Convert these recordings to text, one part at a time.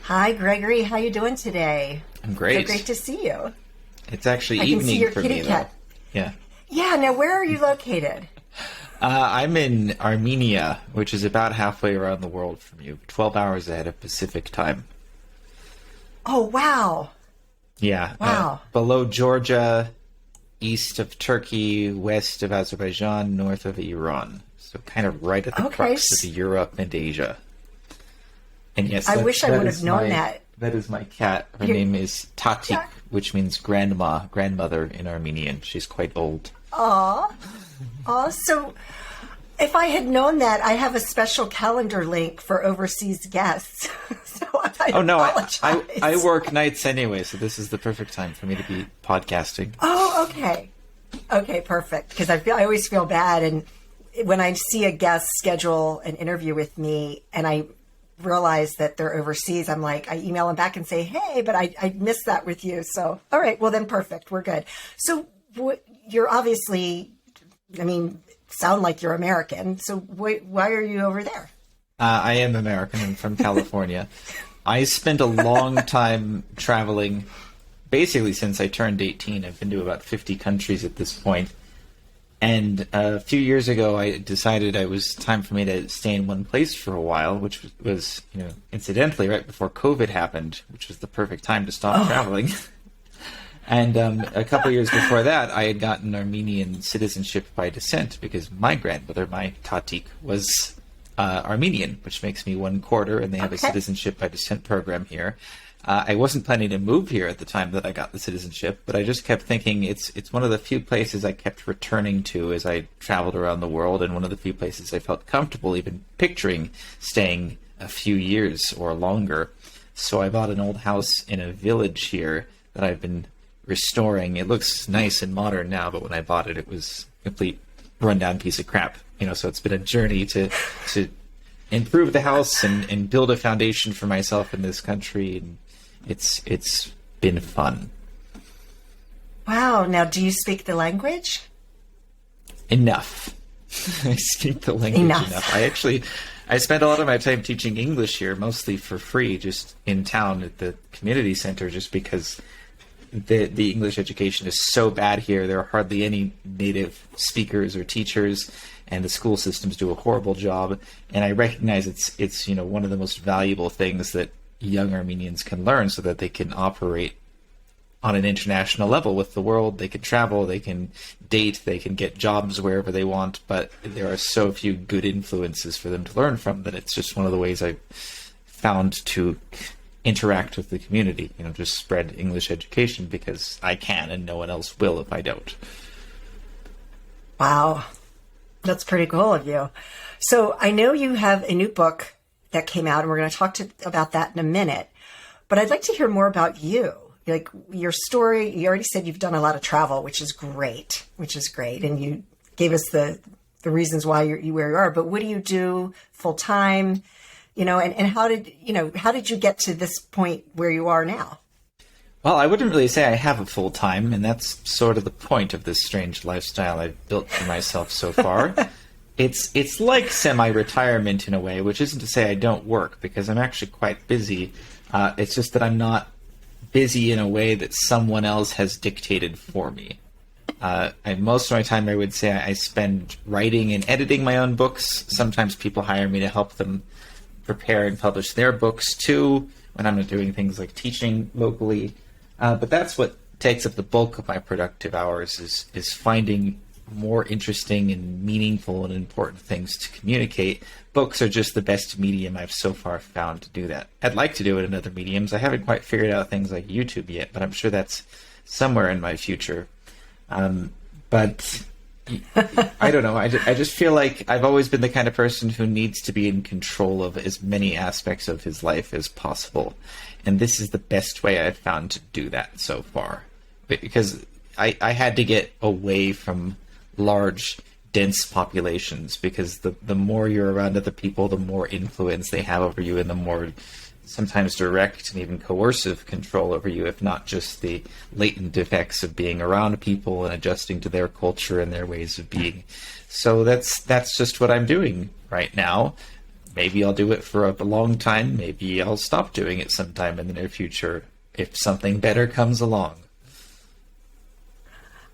Hi, Gregory. How you doing today? I'm great. So great to see you. It's actually I can see evening your for kitty me, cat. though. Yeah. Yeah. Now, where are you located? I'm in Armenia, which is about halfway around the world from you, 12 hours ahead of Pacific time. Oh, wow. Yeah. Wow. Below Georgia, east of Turkey, west of Azerbaijan, north of Iran. So kind of right at the crux of Europe and Asia. And yes, I wish I would have known that. That is my cat. Her name is Tatik, which means grandmother in Armenian. She's quite old. Aw. Aw. So if I had known that, I have a special calendar link for overseas guests. So I apologize. I work nights anyway, so this is the perfect time for me to be podcasting. Oh, okay. Okay, perfect. Because I always feel bad, and when I see a guest schedule an interview with me, and I realize that they're overseas, I'm like, I email them back and say, hey, but I missed that with you. So, all right, well then perfect. We're good. So you're obviously, sound like you're American. So why are you over there? I am American. I'm from California. I spent a long time traveling, basically since I turned 18. I've been to about 50 countries at this point. And a few years ago, I decided it was time for me to stay in one place for a while, which was, incidentally, right before COVID happened, which was the perfect time to stop traveling. And a couple of years before that, I had gotten Armenian citizenship by descent because my grandmother, my Tatik, was Armenian, which makes me one quarter, and they have a citizenship by descent program here. I wasn't planning to move here at the time that I got the citizenship, but I just kept thinking it's one of the few places I kept returning to as I traveled around the world, and one of the few places I felt comfortable even picturing staying a few years or longer. So I bought an old house in a village here that I've been restoring. It looks nice and modern now, but when I bought it, it was a complete rundown piece of crap. So it's been a journey to improve the house and build a foundation for myself in this country, and it's been fun. Wow. Now, do you speak the language? Enough. I speak the language enough. I spent a lot of my time teaching English here, mostly for free, just in town at the community center, just because the English education is so bad here. There are hardly any native speakers or teachers, and the school systems do a horrible job. And I recognize it's one of the most valuable things that young Armenians can learn so that they can operate on an international level with the world. They can travel, they can date, they can get jobs wherever they want, but there are so few good influences for them to learn from that it's just one of the ways I found to interact with the community, just spread English education because I can and no one else will if I don't. Wow. That's pretty cool of you. So I know you have a new book that came out, and we're going to talk about that in a minute. But I'd like to hear more about you, like your story. You already said you've done a lot of travel, which is great. And you gave us the reasons why you're where you are. But what do you do full time? And how did you get to this point where you are now? Well, I wouldn't really say I have a full time, and that's sort of the point of this strange lifestyle I've built for myself so far. It's like semi-retirement in a way, which isn't to say I don't work, because I'm actually quite busy. It's just that I'm not busy in a way that someone else has dictated for me. Most of my time, I would say, I spend writing and editing my own books. Sometimes people hire me to help them prepare and publish their books too, when I'm not doing things like teaching locally. But that's what takes up the bulk of my productive hours is finding more interesting and meaningful and important things to communicate. Books are just the best medium I've so far found to do that. I'd like to do it in other mediums. I haven't quite figured out things like YouTube yet, but I'm sure that's somewhere in my future. But I don't know. I just feel like I've always been the kind of person who needs to be in control of as many aspects of his life as possible. And this is the best way I've found to do that so far. Because I had to get away from large, dense populations, because the more you're around other people, the more influence they have over you, and the more sometimes direct and even coercive control over you, if not just the latent effects of being around people and adjusting to their culture and their ways of being. So that's just what I'm doing right now. maybe I'll do it for a long time. Maybe I'll stop doing it sometime in the near future if something better comes along.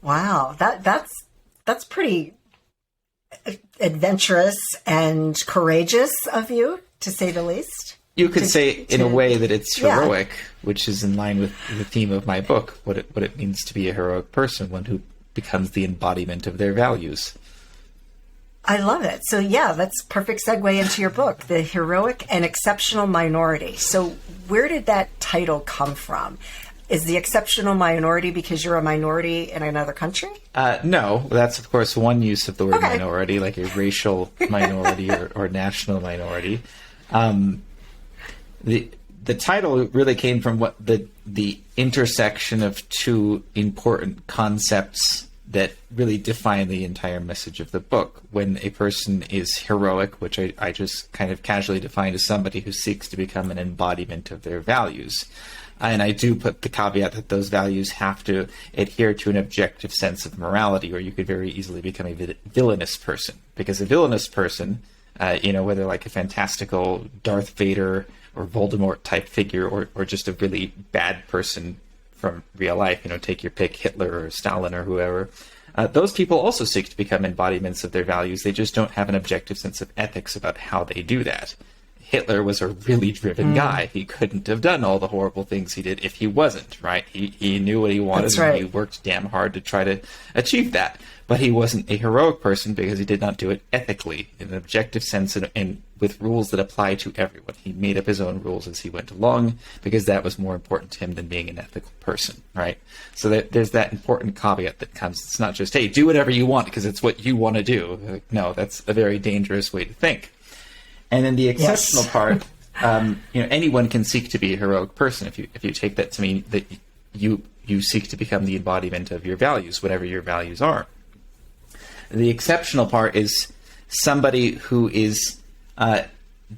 Wow, that's pretty adventurous and courageous of you, to say the least. You could say in a way that it's heroic, which is in line with the theme of my book, what it means to be a heroic person, one who becomes the embodiment of their values. I love it. So yeah, that's perfect segue into your book, The Heroic and Exceptional Minority. So where did that title come from? Is the exceptional minority because you're a minority in another country? No, that's of course one use of the word minority, like a racial minority or national minority. The title really came from what the intersection of two important concepts that really define the entire message of the book. When a person is heroic, which I just kind of casually defined as somebody who seeks to become an embodiment of their values. And I do put the caveat that those values have to adhere to an objective sense of morality, or you could very easily become a villainous person. Because a villainous person, whether like a fantastical Darth Vader or Voldemort type figure, or just a really bad person from real life, take your pick, Hitler or Stalin or whoever, those people also seek to become embodiments of their values. They just don't have an objective sense of ethics about how they do that. Hitler was a really driven guy. He couldn't have done all the horrible things he did if he wasn't, right? He knew what he wanted. That's right. And he worked damn hard to try to achieve that. But he wasn't a heroic person because he did not do it ethically, in an objective sense, and with rules that apply to everyone. He made up his own rules as he went along because that was more important to him than being an ethical person, right? So there's that important caveat that comes. It's not just, hey, do whatever you want because it's what you want to do. No, that's a very dangerous way to think. And then the exceptional part, anyone can seek to be a heroic person if you take that to mean that you seek to become the embodiment of your values, whatever your values are. The exceptional part is somebody who is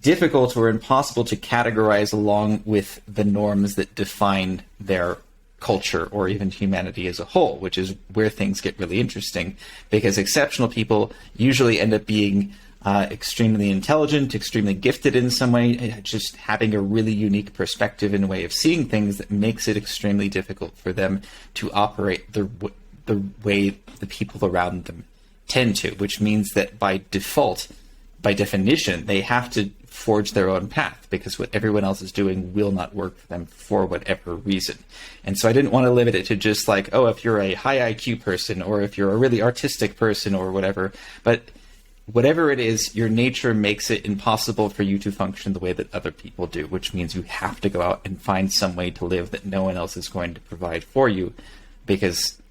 difficult or impossible to categorize along with the norms that define their culture or even humanity as a whole, which is where things get really interesting, because exceptional people usually end up being extremely intelligent, extremely gifted in some way, just having a really unique perspective and way of seeing things that makes it extremely difficult for them to operate the way the people around them tend to, which means that by default, by definition, they have to forge their own path because what everyone else is doing will not work for them for whatever reason. And so I didn't want to limit it to just like, oh, if you're a high IQ person or if you're a really artistic person or whatever, but whatever it is, your nature makes it impossible for you to function the way that other people do, which means you have to go out and find some way to live that no one else is going to provide for you, because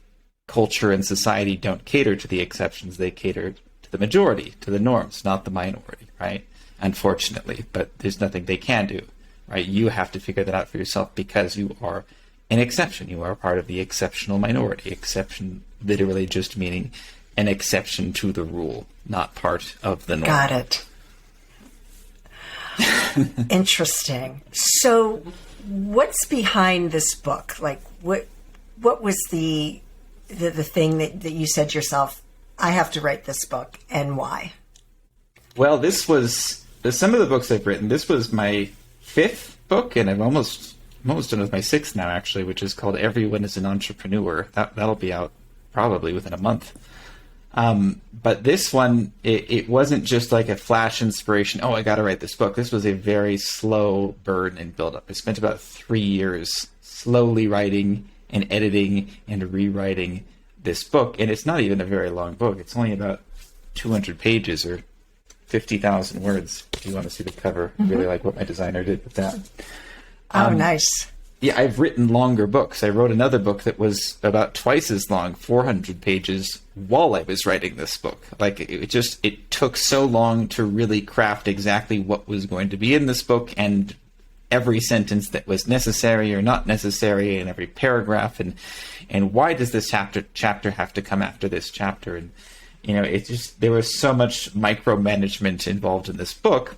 culture and society don't cater to the exceptions. They cater to the majority, to the norms, not the minority, right? Unfortunately, but there's nothing they can do, right? You have to figure that out for yourself because you are an exception. You are part of the exceptional minority. Exception literally just meaning an exception to the rule, not part of the norm. Got it. Interesting. So what's behind this book? Like what was the thing that you said to yourself, I have to write this book, and why? Well, this was some of the books I've written. This was my fifth book, and I'm almost done with my sixth now, actually, which is called Everyone is an Entrepreneur. That'll be out probably within a month. But this one, it wasn't just like a flash inspiration. Oh, I got to write this book. This was a very slow burn and build up. I spent about 3 years slowly writing and editing and rewriting this book. And it's not even a very long book. It's only about 200 pages or 50,000 words. If you want to see the cover, mm-hmm. I really like what my designer did with that. Oh, nice. Yeah, I've written longer books. I wrote another book that was about twice as long, 400 pages, while I was writing this book. Like, it took so long to really craft exactly what was going to be in this book, and every sentence that was necessary or not necessary, and every paragraph, and why does this chapter have to come after this chapter? And, there was so much micromanagement involved in this book,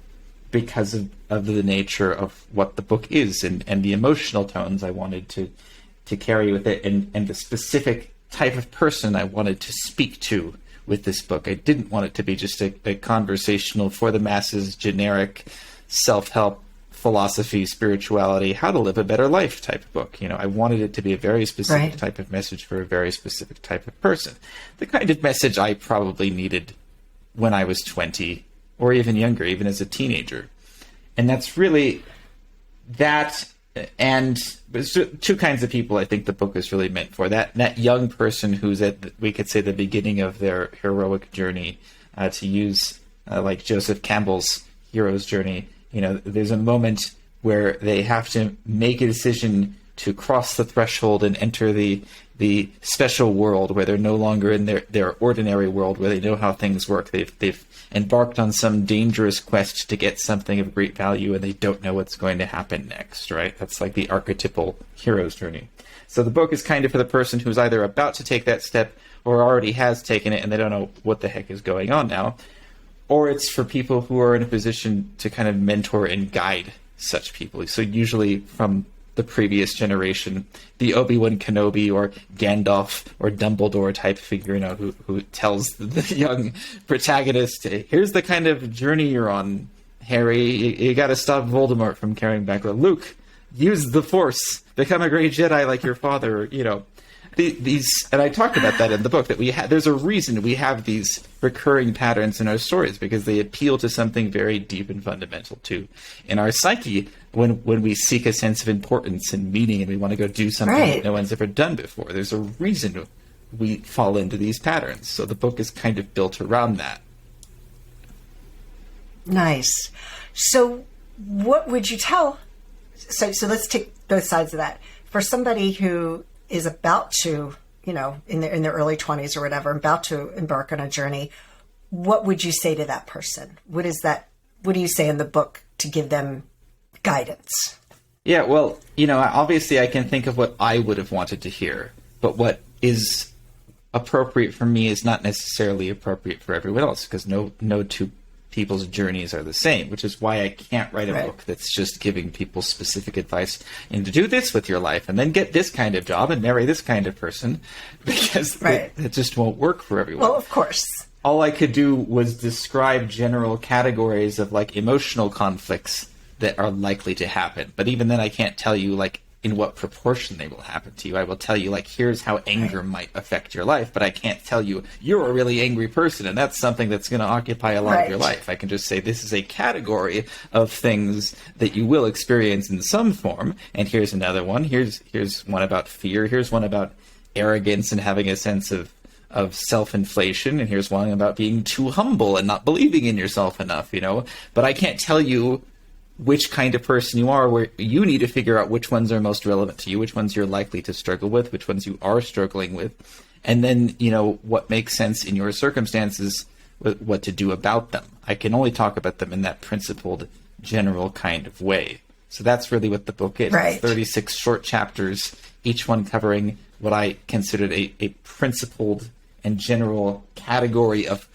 because of the nature of what the book is and the emotional tones I wanted to carry with it and the specific type of person I wanted to speak to with this book. I didn't want it to be just a conversational, for the masses, generic self-help, philosophy, spirituality, how to live a better life type of book. I wanted it to be a very specific type of message for a very specific type of person. The kind of message I probably needed when I was 20 or even younger, even as a teenager. And that's really that. And there's two kinds of people I think the book is really meant for. That young person who's at, we could say, the beginning of their heroic journey, to use like Joseph Campbell's hero's journey. There's a moment where they have to make a decision to cross the threshold and enter the special world where they're no longer in their ordinary world, where they know how things work. They've embarked on some dangerous quest to get something of great value, and they don't know what's going to happen next, right? That's like the archetypal hero's journey. So the book is kind of for the person who's either about to take that step or already has taken it and they don't know what the heck is going on now. Or it's for people who are in a position to kind of mentor and guide such people. So usually from the previous generation, the Obi-Wan Kenobi or Gandalf or Dumbledore type figure, who tells the young protagonist, here's the kind of journey you're on, Harry. You got to stop Voldemort from carrying back. Luke, use the Force. Become a great Jedi like your father, These, and I talked about that in the book, that there's a reason we have these recurring patterns in our stories, because they appeal to something very deep and fundamental too in our psyche when we seek a sense of importance and meaning and we want to go do something that no one's ever done before. There's a reason we fall into these patterns. So the book is kind of built around that. Nice. So what would you tell? So let's take both sides of that. For somebody who is about to, in their early 20s or whatever, about to embark on a journey, what would you say to that person? What do you say in the book to give them guidance? Yeah, well, obviously I can think of what I would have wanted to hear, but what is appropriate for me is not necessarily appropriate for everyone else, because no two people's journeys are the same, which is why I can't write a book that's just giving people specific advice and to do this with your life and then get this kind of job and marry this kind of person, because it just won't work for everyone. Well, of course. All I could do was describe general categories of like emotional conflicts that are likely to happen. But even then I can't tell you like in what proportion they will happen to you. I will tell you, like, here's how anger might affect your life, but I can't tell you, you're a really angry person, and that's something that's going to occupy a lot of your life. I can just say, this is a category of things that you will experience in some form, and here's another one. Here's one about fear. Here's one about arrogance and having a sense of self-inflation, and here's one about being too humble and not believing in yourself enough, But I can't tell you which kind of person you are, where you need to figure out which ones are most relevant to you, which ones you're likely to struggle with, which ones you are struggling with, and then, what makes sense in your circumstances, what to do about them. I can only talk about them in that principled, general kind of way. So that's really what the book is. It's 36 short chapters, each one covering what I considered a principled and general category of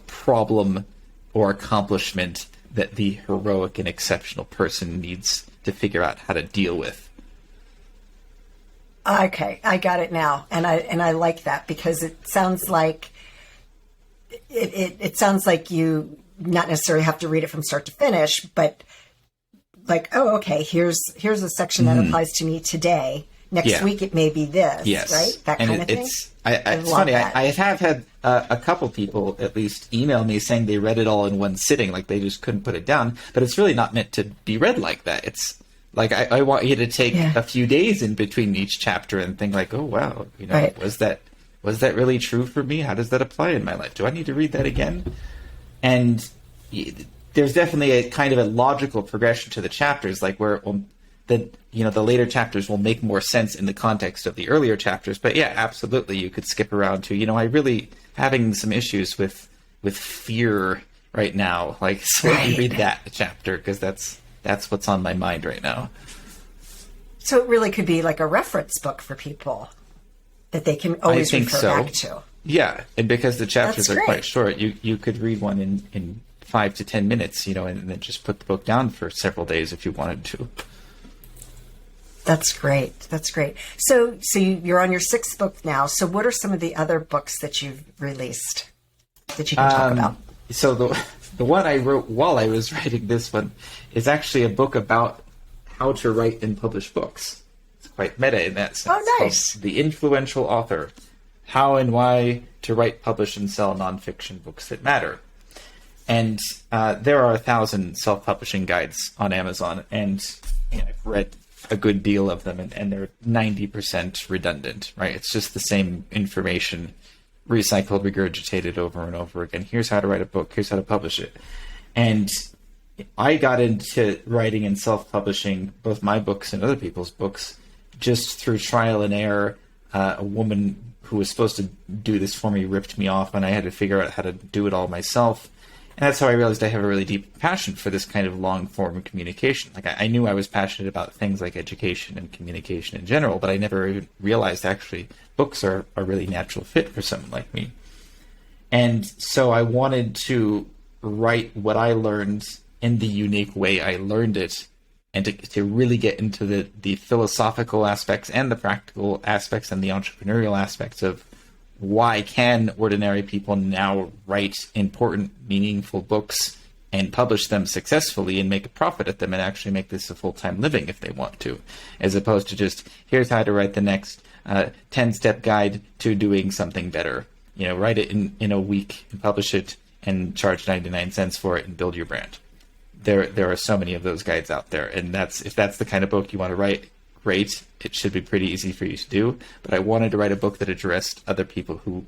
problem or accomplishment that the heroic and exceptional person needs to figure out how to deal with. Okay, I got it now, and I like that, because it sounds like it sounds like you not necessarily have to read it from start to finish, but like, oh, okay, here's a section that applies to me today. Next week it may be this, right? That kind of thing. It's funny. I have had a couple people at least email me saying they read it all in one sitting, like they just couldn't put it down. But it's really not meant to be read like that. It's like I want you to take a few days in between each chapter and think like, oh wow, was that really true for me? How does that apply in my life? Do I need to read that again? And there's definitely a kind of a logical progression to the chapters, like where the later chapters will make more sense in the context of the earlier chapters. But yeah, absolutely, you could skip around to, I really having some issues with fear right now. Like, so let me read that chapter, because that's what's on my mind right now. So it really could be like a reference book for people that they can always refer back to. Yeah, and because the chapters are quite short, you could read one in 5 to 10 minutes, and then just put the book down for several days if you wanted to. That's great. That's great. So you're on your 6th book now. So what are some of the other books that you've released? that you can talk about? So the one I wrote while I was writing this one is actually a book about how to write and publish books. It's quite meta in that sense. Oh, nice. The Influential Author: How and Why to Write, Publish, and Sell Nonfiction Books That Matter. And there are 1,000 self-publishing guides on Amazon, and I've read a good deal of them, and they're 90% redundant, right? It's just the same information recycled, regurgitated over and over again. Here's how to write a book. Here's how to publish it. And I got into writing and self-publishing both my books and other people's books just through trial and error. A woman who was supposed to do this for me ripped me off, and I had to figure out how to do it all myself. And that's how I realized I have a really deep passion for this kind of long-form communication. Like, I knew I was passionate about things like education and communication in general, but I never even realized actually books are a really natural fit for someone like me. And so I wanted to write what I learned in the unique way I learned it, and to really get into the philosophical aspects and the practical aspects and the entrepreneurial aspects of why can ordinary people now write important, meaningful books and publish them successfully and make a profit at them and actually make this a full-time living if they want to, as opposed to just, here's how to write the next 10-step guide to doing something better. Write it in a week and publish it and charge 99 cents for it and build your brand. There are so many of those guides out there, and if that's the kind of book you want to write, great. It should be pretty easy for you to do. But I wanted to write a book that addressed other people who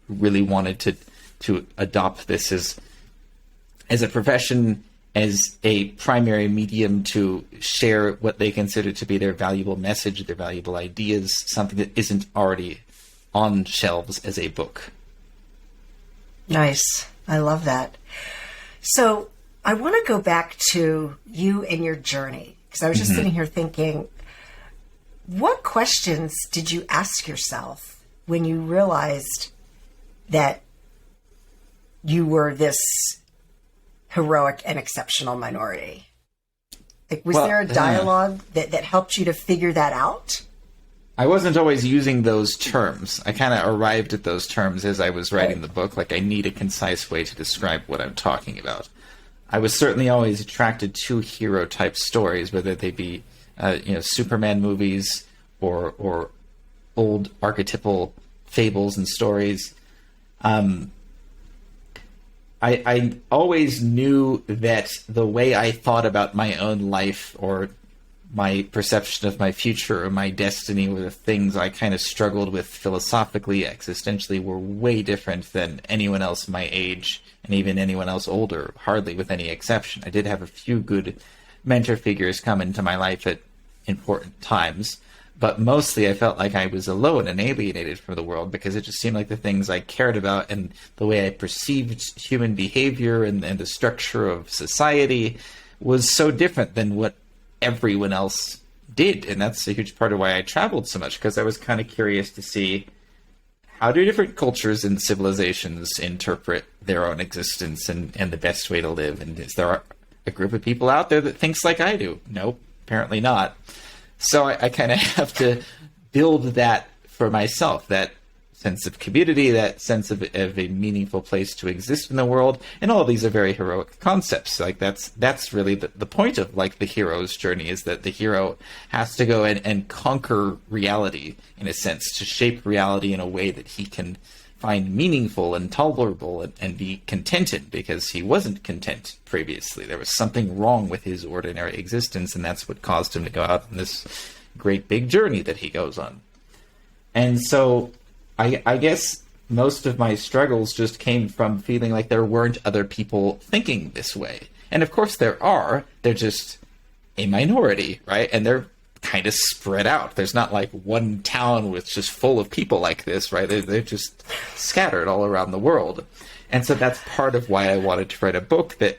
really wanted to adopt this as a profession, as a primary medium to share what they consider to be their valuable message, their valuable ideas, something that isn't already on shelves as a book. Nice. I love that. So I want to go back to you and your journey, because I was just sitting here thinking, what questions did you ask yourself when you realized that you were this heroic and exceptional minority? Like, was there a dialogue that helped you to figure that out? I wasn't always using those terms. I kind of arrived at those terms as I was writing the book. Like, I need a concise way to describe what I'm talking about. I was certainly always attracted to hero-type stories, whether they be Superman movies or old archetypal fables and stories. I always knew that the way I thought about my own life or my perception of my future or my destiny were the things I kind of struggled with philosophically, existentially, were way different than anyone else my age and even anyone else older, hardly with any exception. I did have a few good mentor figures come into my life at important times, but mostly I felt like I was alone and alienated from the world because it just seemed like the things I cared about and the way I perceived human behavior and the structure of society was so different than what everyone else did. And that's a huge part of why I traveled so much, because I was kind of curious to see, how do different cultures and civilizations interpret their own existence and the best way to live? And is there a group of people out there that thinks like I do? Nope, apparently not. So I kind of have to build that for myself, that sense of community, that sense of a meaningful place to exist in the world. And all of these are very heroic concepts. Like, that's really the point of, like, the hero's journey, is that the hero has to go and conquer reality, in a sense, to shape reality in a way that he can find meaningful and tolerable and be contented, because he wasn't content previously. There was something wrong with his ordinary existence, and that's what caused him to go out on this great big journey that he goes on. And so I guess most of my struggles just came from feeling like there weren't other people thinking this way. And of course there are. They're just a minority, right? And they're kind of spread out. There's not like one town with just full of people like this, right? They're just scattered all around the world. And so that's part of why I wanted to write a book that,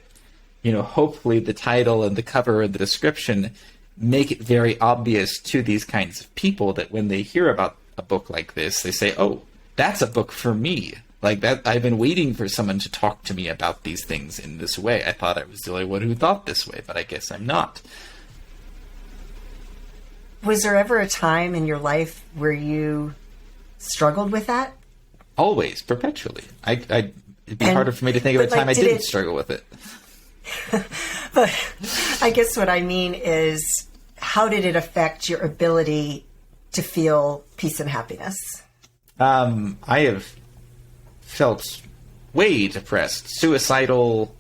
hopefully the title and the cover and the description make it very obvious to these kinds of people that when they hear about a book like this, they say, oh, that's a book for me. Like, that, I've been waiting for someone to talk to me about these things in this way. I thought I was the only one who thought this way, but I guess I'm not. Was there ever a time in your life where you struggled with that? Always, perpetually. I it'd be harder for me to think of a time I didn't struggle with it. But I guess what I mean is, how did it affect your ability to feel peace and happiness? I have felt way depressed, suicidal,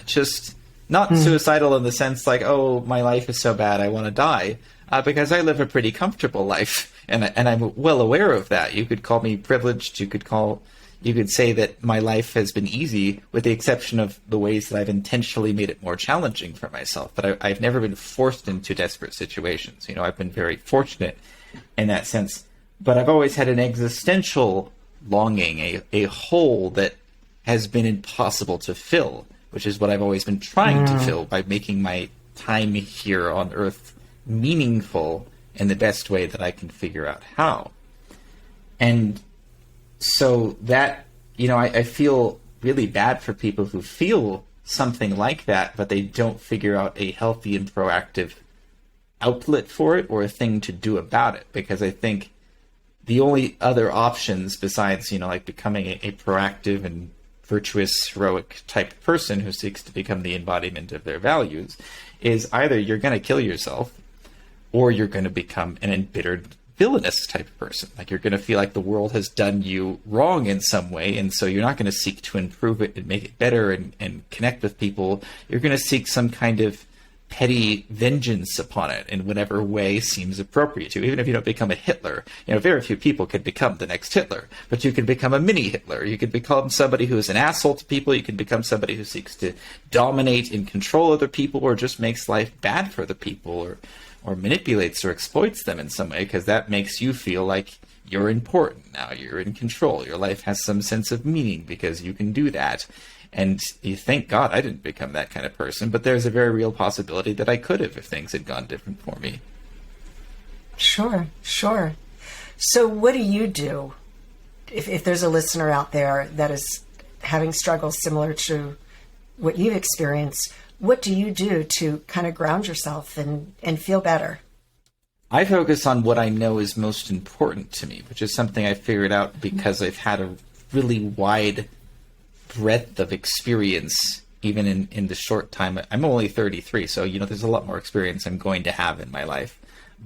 just not suicidal in the sense like, oh, my life is so bad, I want to die, because I live a pretty comfortable life, and I'm well aware of that. You could call me privileged. You could say that my life has been easy, with the exception of the ways that I've intentionally made it more challenging for myself. But I've never been forced into desperate situations. I've been very fortunate in that sense. But I've always had an existential longing, a hole that has been impossible to fill, which is what I've always been trying to fill by making my time here on Earth meaningful in the best way that I can figure out how. And so that, I feel really bad for people who feel something like that, but they don't figure out a healthy and proactive outlet for it or a thing to do about it. Because I think the only other options besides, like becoming a proactive and virtuous, heroic type person who seeks to become the embodiment of their values is either you're going to kill yourself or you're going to become an embittered villainous type of person. Like, you're going to feel like the world has done you wrong in some way, and so you're not going to seek to improve it and make it better and connect with people. You're going to seek some kind of petty vengeance upon it in whatever way seems appropriate to. Even if you don't become a Hitler, very few people could become the next Hitler, but you could become a mini Hitler. You could become somebody who is an asshole to people. You could become somebody who seeks to dominate and control other people, or just makes life bad for the people, or manipulates or exploits them in some way, because that makes you feel like you're important now, you're in control, your life has some sense of meaning because you can do that. And you thank God I didn't become that kind of person, but there's a very real possibility that I could have if things had gone different for me. Sure. So what do you do if there's a listener out there that is having struggles similar to what you've experienced? What do you do to kind of ground yourself and feel better? I focus on what I know is most important to me, which is something I figured out because I've had a really wide breadth of experience, even in the short time. I'm only 33, so there's a lot more experience I'm going to have in my life.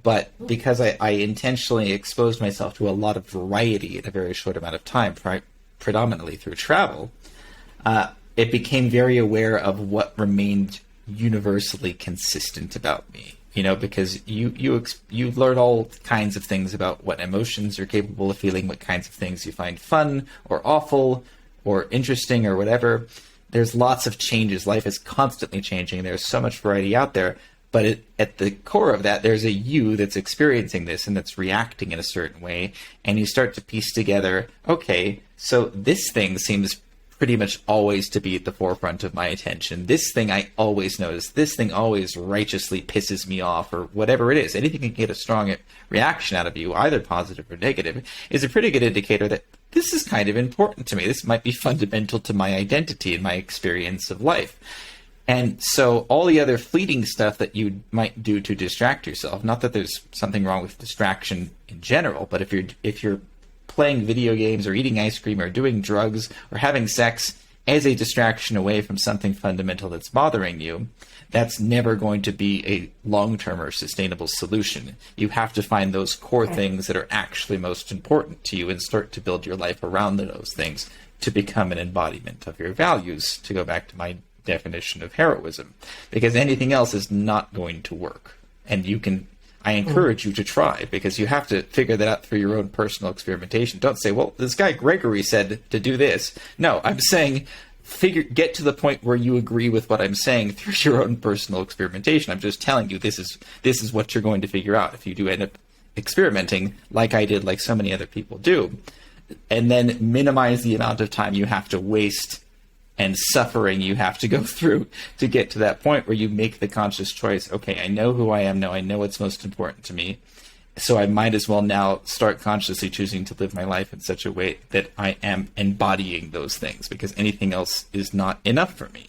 But because I intentionally exposed myself to a lot of variety in a very short amount of time, predominantly through travel, it became very aware of what remained universally consistent about me. Because you learn all kinds of things about what emotions you're capable of feeling, what kinds of things you find fun or awful or interesting or whatever. There's lots of changes. Life is constantly changing. There's so much variety out there. But at the core of that, there's a you that's experiencing this and that's reacting in a certain way. And you start to piece together, okay, so this thing seems pretty much always to be at the forefront of my attention. This thing I always notice. This thing always righteously pisses me off, or whatever it is. Anything can get a strong reaction out of you, either positive or negative, is a pretty good indicator that this is kind of important to me. This might be fundamental to my identity and my experience of life. And so all the other fleeting stuff that you might do to distract yourself, not that there's something wrong with distraction in general, but if you're playing video games or eating ice cream or doing drugs or having sex as a distraction away from something fundamental that's bothering you, that's never going to be a long-term or sustainable solution. You have to find those core things that are actually most important to you and start to build your life around those things to become an embodiment of your values, to go back to my definition of heroism. Because anything else is not going to work. And I encourage you to try, because you have to figure that out through your own personal experimentation. Don't say, well, this guy Gregory said to do this. No, I'm saying get to the point where you agree with what I'm saying through your own personal experimentation. I'm just telling you this is what you're going to figure out if you do end up experimenting like I did, like so many other people do. And then minimize the amount of time you have to waste and suffering you have to go through to get to that point where you make the conscious choice. Okay, I know who I am now. I know what's most important to me. So I might as well now start consciously choosing to live my life in such a way that I am embodying those things, because anything else is not enough for me.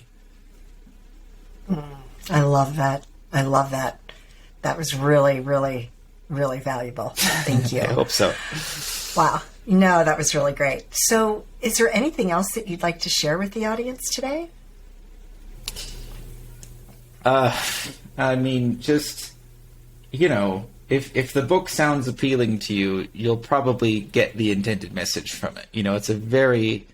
I love that. That was really, really, really valuable. Thank you. I hope so. Wow. No, that was really great. So is there anything else that you'd like to share with the audience today? I mean, just, you know, if the book sounds appealing to you, you'll probably get the intended message from it. You know, it's a very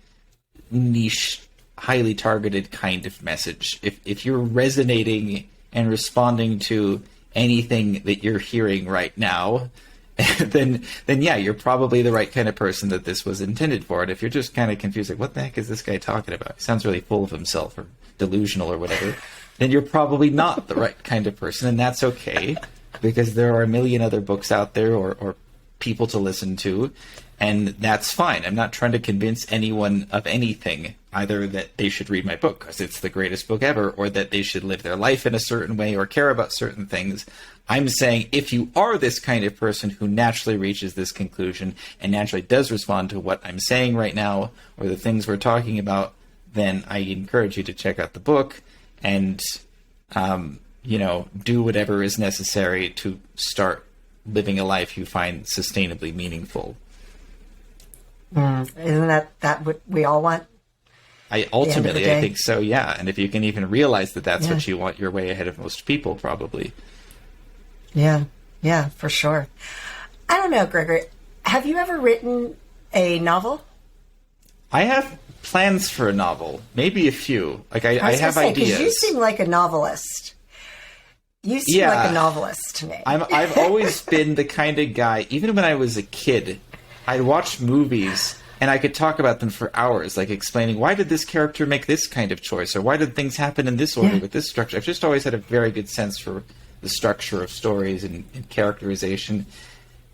niche, highly targeted kind of message. If you're resonating and responding to anything that you're hearing right now, then yeah, you're probably the right kind of person that this was intended for. And if you're just kind of confused, like, what the heck is this guy talking about? He sounds really full of himself or delusional or whatever, then you're probably not the right kind of person, and that's okay, because there are a million other books out there or people to listen to, and that's fine. I'm not trying to convince anyone of anything, either that they should read my book because it's the greatest book ever, or that they should live their life in a certain way or care about certain things. I'm saying if you are this kind of person who naturally reaches this conclusion and naturally does respond to what I'm saying right now or the things we're talking about, then I encourage you to check out the book and, you know, do whatever is necessary to start living a life you find sustainably meaningful. Isn't that what we all want? I think so, yeah. And if you can even realize that that's what you want, you're way ahead of most people, probably. Yeah, for sure. I don't know, Gregory. Have you ever written a novel? I have plans for a novel, maybe a few. Like I have ideas. 'Cause you seem like a novelist. You seem like a novelist to me. I've always been the kind of guy, even when I was a kid, I'd watch movies and I could talk about them for hours, like explaining why did this character make this kind of choice, or why did things happen in this order with this structure. I've just always had a very good sense for the structure of stories and characterization.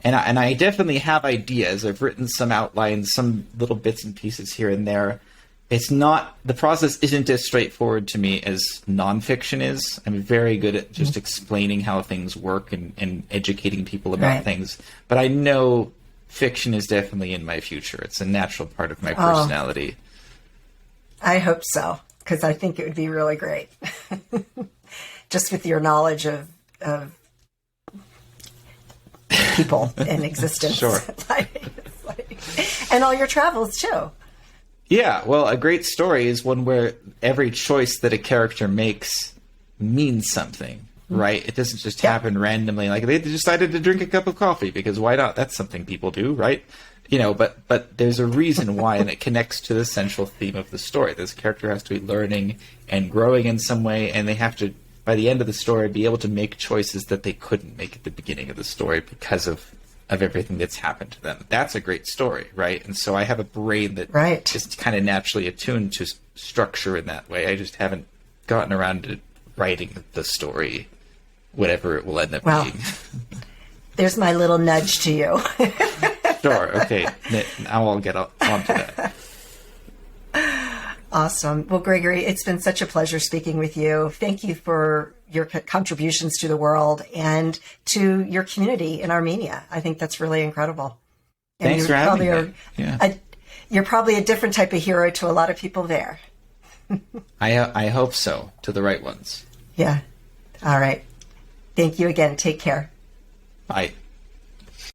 And I definitely have ideas. I've written some outlines, some little bits and pieces here and there. It's not, the process isn't as straightforward to me as nonfiction is. I'm very good at just explaining how things work and educating people about things. But I know fiction is definitely in my future. It's a natural part of my personality. I hope so, because I think it would be really great. Just with your knowledge of people in existence. Sure. And all your travels, too. Yeah, well, a great story is one where every choice that a character makes means something, right? It doesn't just happen randomly. Like, they decided to drink a cup of coffee, because why not? That's something people do, right? You know, but there's a reason why, and it connects to the central theme of the story. This character has to be learning and growing in some way, and they have to, by the end of the story, be able to make choices that they couldn't make at the beginning of the story because of everything that's happened to them. That's a great story, right? And so I have a brain that is kind of naturally attuned to structure in that way. I just haven't gotten around to writing the story, whatever it will end up being. There's my little nudge to you. Sure, okay. Now I'll get on to that. Awesome. Well, Gregory, it's been such a pleasure speaking with you. Thank you for your contributions to the world and to your community in Armenia. I think that's really incredible. And thanks for having me. You're probably a different type of hero to a lot of people there. I hope so, to the right ones. Yeah. All right. Thank you again. Take care. Bye.